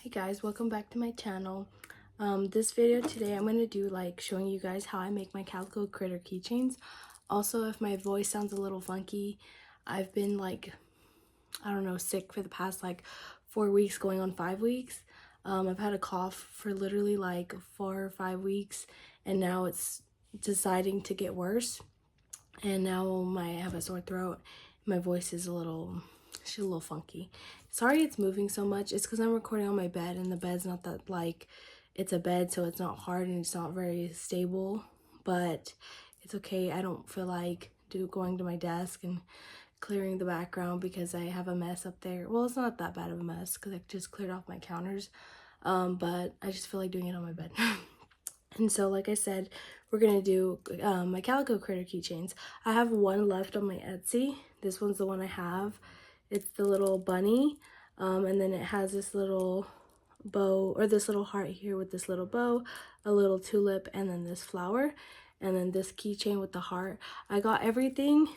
Hey guys, welcome back to my channel. This video today I'm going to do showing you guys how I make my calico critter keychains. Also, if my voice sounds a little funky, I've been I don't know, sick for the past 4 weeks going on 5 weeks. I've had a cough for literally 4 or 5 weeks, and now it's deciding to get worse. And now I have a sore throat. My voice is she's a little funky. Sorry it's moving so much. It's because I'm recording on my bed, and the bed's not that it's a bed, so it's not hard and it's not very stable, but it's okay. I don't feel like going to my desk and clearing the background because I have a mess up there. Well, it's not that bad of a mess because I just cleared off my counters, but I just feel like doing it on my bed. And so, like I said, we're gonna do my calico critter keychains. I have one left on my Etsy. This one's the one I have. It's the little bunny, and then it has this little bow, or this little heart here with this little bow, a little tulip, and then this flower, and then this keychain with the heart. I got everything,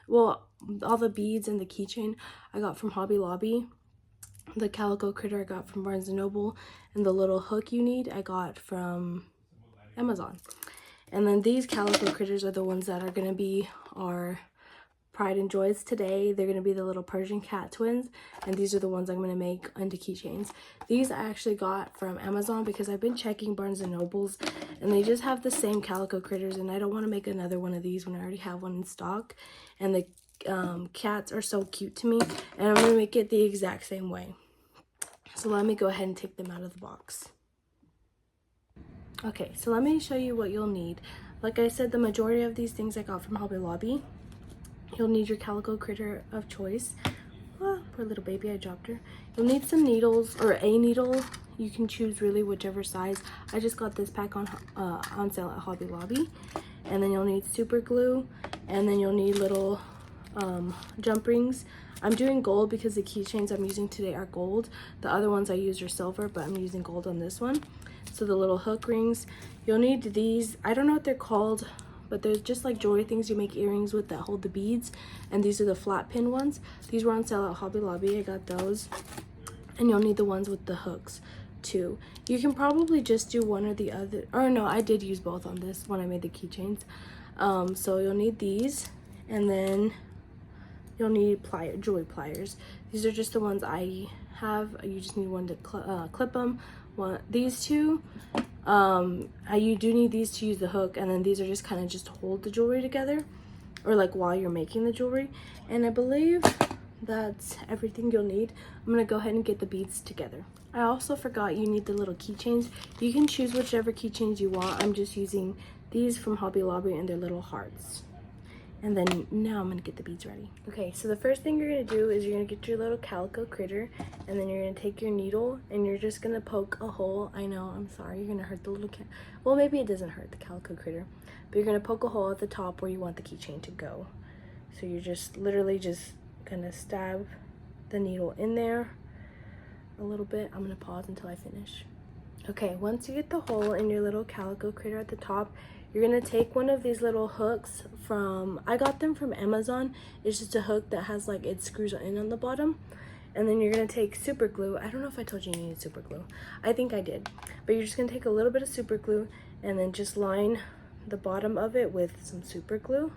well, all the beads and the keychain I got from Hobby Lobby. The calico critter I got from Barnes & Noble, and the little hook you need I got from Amazon. And then these calico critters are the ones that are going to be our pride and joys today. They're going to be the little Persian cat twins, and these are the ones I'm going to make into keychains. These I actually got from Amazon because I've been checking Barnes & Noble's, and they just have the same calico critters, and I don't want to make another one of these when I already have one in stock. And the cats are so cute to me, and I'm going to make it the exact same way. So let me go ahead and take them out of the box. Okay, so let me show you what you'll need. Like I said, the majority of these things I got from Hobby Lobby. You'll need your calico critter of choice. Oh, poor little baby, I dropped her. You'll need some needles, or a needle. You can choose really whichever size. I just got this pack on sale at Hobby Lobby. And then you'll need super glue, and then you'll need little jump rings. I'm doing gold because the keychains I'm using today are gold. The other ones I used are silver, but I'm using gold on this one. So the little hook rings, you'll need these. I don't know what they're called, but they're just like jewelry things you make earrings with that hold the beads. And these are the flat pin ones. These were on sale at Hobby Lobby. I got those. And you'll need the ones with the hooks too. You can probably just do one or the other. Or no, I did use both on this when I made the keychains. So you'll need these, and then you'll need jewelry pliers. These are just the ones I have. You just need one to clip them. These two, you do need these to use the hook, and then these are just kind of just to hold the jewelry together, or while you're making the jewelry. And I believe that's everything you'll need. I'm gonna go ahead and get the beads together. I also forgot you need the little keychains. You can choose whichever keychains you want. I'm just using these from Hobby Lobby, and they're little hearts. And then now I'm gonna get the beads ready. Okay, so the first thing you're gonna do is you're gonna get your little calico critter, and then you're gonna take your needle, and you're just gonna poke a hole. I know, I'm sorry, you're gonna hurt the little cat. Well, maybe it doesn't hurt the calico critter, but you're gonna poke a hole at the top where you want the keychain to go. So you're just literally just gonna stab the needle in there a little bit. I'm gonna pause until I finish. Okay, once you get the hole in your little calico critter at the top, you're gonna take one of these little hooks I got them from Amazon. It's just a hook that has it screws in on the bottom. And then you're gonna take super glue. I don't know if I told you you needed super glue. I think I did. But you're just gonna take a little bit of super glue and then just line the bottom of it with some super glue.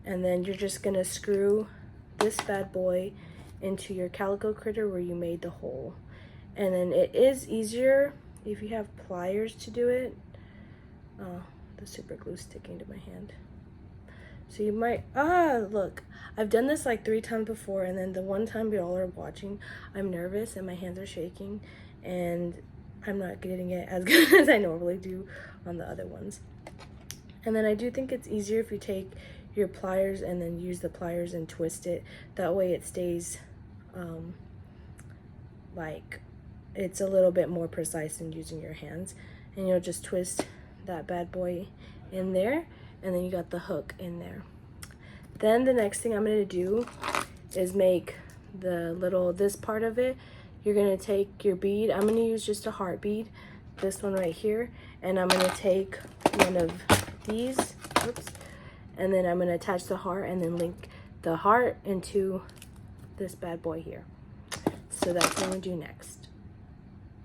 And then you're just gonna screw this bad boy into your calico critter where you made the hole. And then it is easier if you have pliers to do it. Oh, the super glue sticking to my hand. So you might, look, I've done this 3 times before, and then the one time y'all are watching, I'm nervous and my hands are shaking, and I'm not getting it as good as I normally do on the other ones. And then I do think it's easier if you take your pliers and then use the pliers and twist it. That way it stays, it's a little bit more precise than using your hands. And you'll just twist that bad boy in there, and then you got the hook in there. Then the next thing I'm going to do is make this part of it. You're going to take your bead. I'm going to use just a heart bead, this one right here, and I'm going to take one of these, and then I'm going to attach the heart and then link the heart into this bad boy here. So that's what I'm going to do next.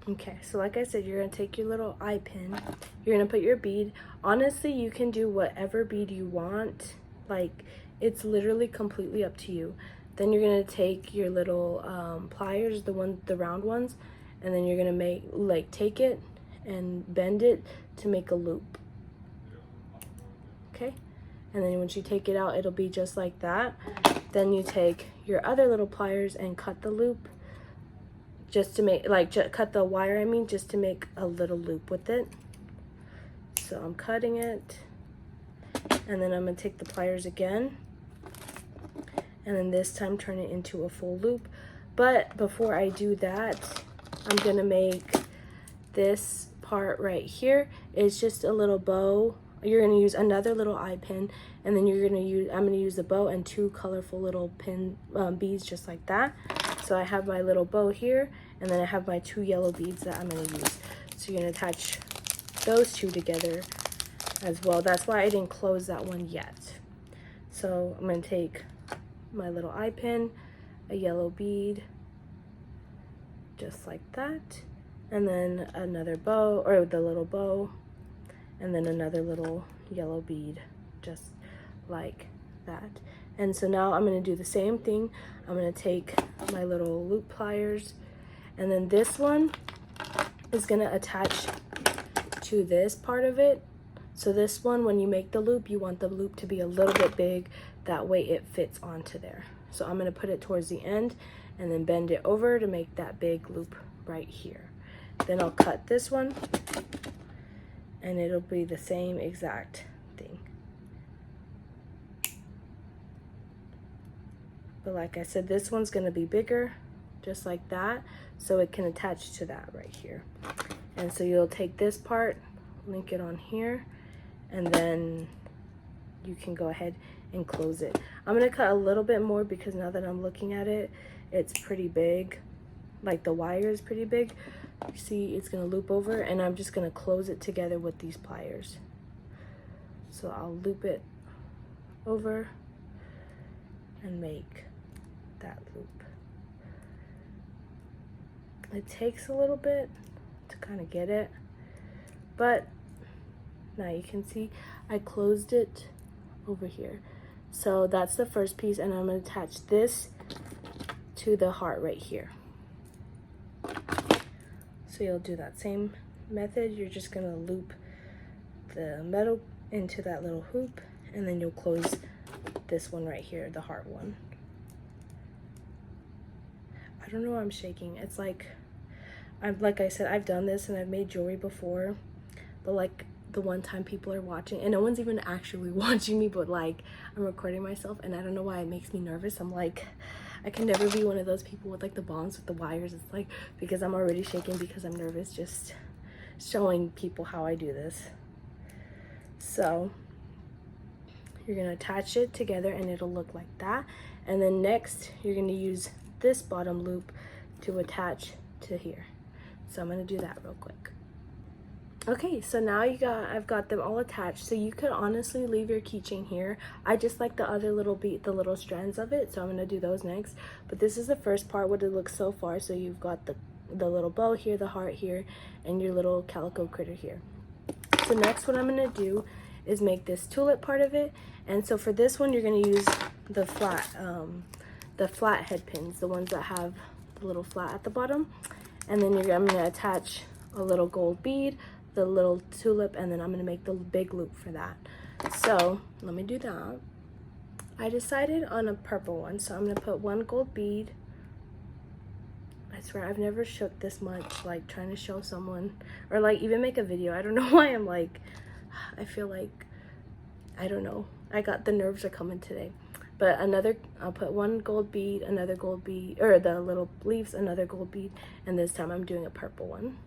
Okay, so like I said, you're gonna take your little eye pin, you're gonna put your bead. Honestly, you can do whatever bead you want. Like, it's literally completely up to you. Then you're gonna take your little pliers, the round ones, and then you're gonna take it and bend it to make a loop. Okay, and then once you take it out, it'll be just like that. Then you take your other little pliers and cut the loop, just to make, cut the wire, I mean, just to make a little loop with it. So I'm cutting it, and then I'm gonna take the pliers again, and then this time turn it into a full loop. But before I do that, I'm gonna make this part right here. It's just a little bow. You're gonna use another little eye pin, and then I'm gonna use the bow and two colorful little pin beads just like that. So I have my little bow here, and then I have my two yellow beads that I'm gonna use. So you're gonna attach those two together as well. That's why I didn't close that one yet. So I'm gonna take my little eye pin, a yellow bead, just like that, and then another bow, or the little bow, and then another little yellow bead, just like that. And so now I'm gonna do the same thing. I'm gonna take my little loop pliers, and then this one is gonna attach to this part of it. So this one, when you make the loop, you want the loop to be a little bit big, that way it fits onto there. So I'm gonna put it towards the end and then bend it over to make that big loop right here. Then I'll cut this one, and it'll be the same exact thing. But like I said, this one's gonna be bigger, just like that, so it can attach to that right here. And so you'll take this part, link it on here, and then you can go ahead and close it. I'm gonna cut a little bit more because now that I'm looking at it, it's pretty big. Like, the wire is pretty big. You see, it's gonna loop over, and I'm just gonna close it together with these pliers. So I'll loop it over and make that loop. It takes a little bit to kind of get it, but now you can see I closed it over here. So that's the first piece, and I'm going to attach this to the heart right here. So you'll do that same method. You're just going to loop the metal into that little hoop, and then you'll close this one right here, the heart one. I don't know why I'm shaking. It's like I said, I've done this and I've made jewelry before, but like the one time people are watching, and no one's even actually watching me, but like I'm recording myself, and I don't know why it makes me nervous. I'm like, I can never be one of those people with like the bonds with the wires. It's like, because I'm already shaking because I'm nervous, just showing people how I do this. So you're gonna attach it together and it'll look like that. And then next, you're gonna use this bottom loop to attach to here. So I'm gonna do that real quick. Okay, so now I've got them all attached. So you could honestly leave your keychain here. I just like the other little the little strands of it, so I'm gonna do those next. But this is the first part, what it looks so far. So you've got the little bow here, the heart here, and your little calico critter here. So next, what I'm gonna do is make this tulip part of it. And so for this one, you're gonna use the flat head pins, the ones that have the little flat at the bottom. And then I'm gonna attach a little gold bead, the little tulip, and then I'm gonna make the big loop for that. So let me do that. I decided on a purple one, so I'm gonna put one gold bead. I swear I've never shook this much, like trying to show someone or like even make a video. I don't know why I'm like, I feel like, I don't know, the nerves are coming today. But I'll put one gold bead, another gold bead, or the little leaves, another gold bead, and this time I'm doing a purple one.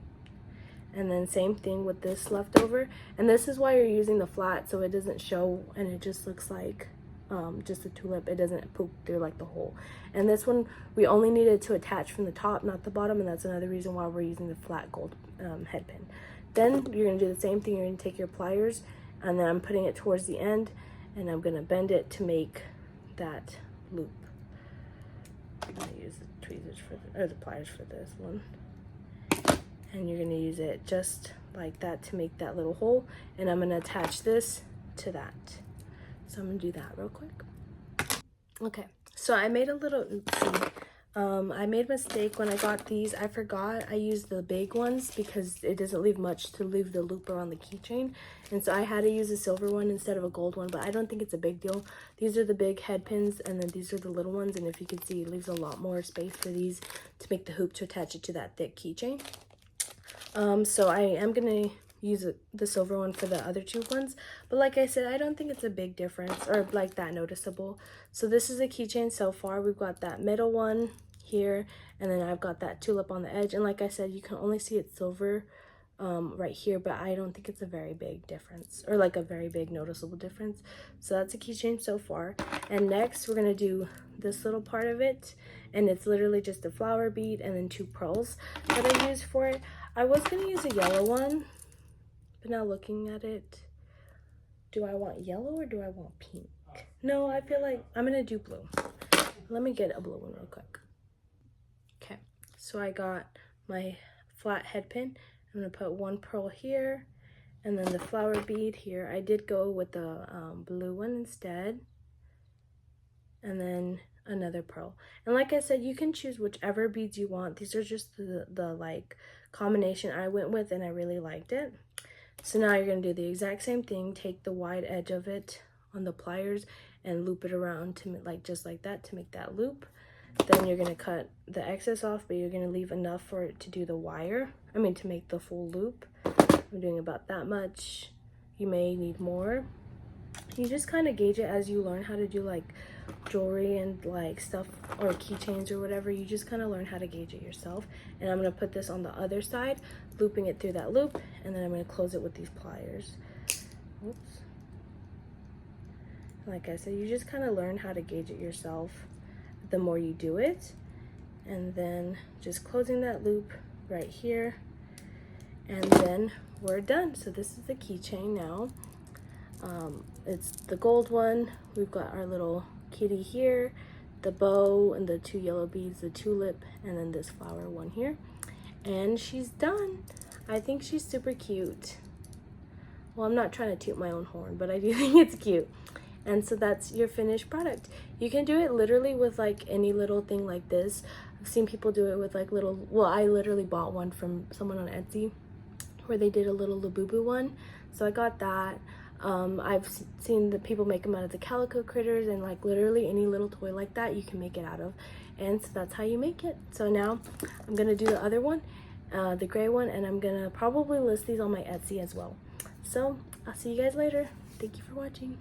And then same thing with this leftover. And this is why you're using the flat, so it doesn't show and it just looks like just a tulip. It doesn't poke through like the hole. And this one, we only needed to attach from the top, not the bottom, and that's another reason why we're using the flat gold head pin. Then you're gonna do the same thing. You're gonna take your pliers, and then I'm putting it towards the end, and I'm gonna bend it to make that loop. I'm gonna use the tweezers the pliers for this one. and you're gonna use it just like that to make that little hole, and I'm gonna attach this to that. So I'm gonna do that real quick. Okay, so I made a little oopsie. I made a mistake when I got these. I forgot I used the big ones because it doesn't leave much to leave the loop around the keychain, and so I had to use a silver one instead of a gold one, but I don't think it's a big deal. These are the big head pins, and then these are the little ones, and if you can see, it leaves a lot more space for these to make the hoop to attach it to that thick keychain. So I am gonna use the silver one for the other two ones, but like I said, I don't think it's a big difference or like that noticeable. So this is a keychain so far. We've got that middle one here, and then I've got that tulip on the edge, and like I said, you can only see it silver right here, but I don't think it's a very big difference or like a very big noticeable difference. So that's a keychain so far, and next we're gonna do this little part of it, and it's literally just a flower bead and then 2 pearls that I use for it. I was gonna use a yellow one, but now looking at it, do I want yellow or do I want pink? No, I feel like I'm gonna do blue. Let me get a blue one real quick. Okay, so I got my flat head pin. I'm gonna put 1 pearl here, and then the flower bead here. I did go with the blue one instead, and then another pearl. And like I said, you can choose whichever beads you want. These are just the like combination I went with, and I really liked it. So now you're gonna do the exact same thing. Take the wide edge of it on the pliers and loop it around to like just like that to make that loop. Then you're gonna cut the excess off, but you're gonna leave enough for it to do the wire. I mean, to make the full loop. I'm doing about that much. You may need more. You just kind of gauge it as you learn how to do like jewelry and like stuff or keychains or whatever. You just kind of learn how to gauge it yourself. And I'm gonna put this on the other side, looping it through that loop, and then I'm gonna close it with these pliers. Oops. Like I said, you just kind of learn how to gauge it yourself the more you do it. And then just closing that loop right here, and then we're done. So this is the keychain now. It's the gold one. We've got our little kitty here, the bow and the 2 yellow beads, the tulip, and then this flower one here. And she's done. I think she's super cute. Well, I'm not trying to toot my own horn, but I do think it's cute. And so that's your finished product. You can do it literally with like any little thing like this. I've seen people do it with like little, well, I literally bought one from someone on Etsy where they did a little Labubu one. So I got that. I've seen the people make them out of the calico critters, and like literally any little toy like that you can make it out of. And so that's how you make it. So now I'm gonna do the other one, the gray one, and I'm gonna probably list these on my Etsy as well. So I'll see you guys later. Thank you for watching.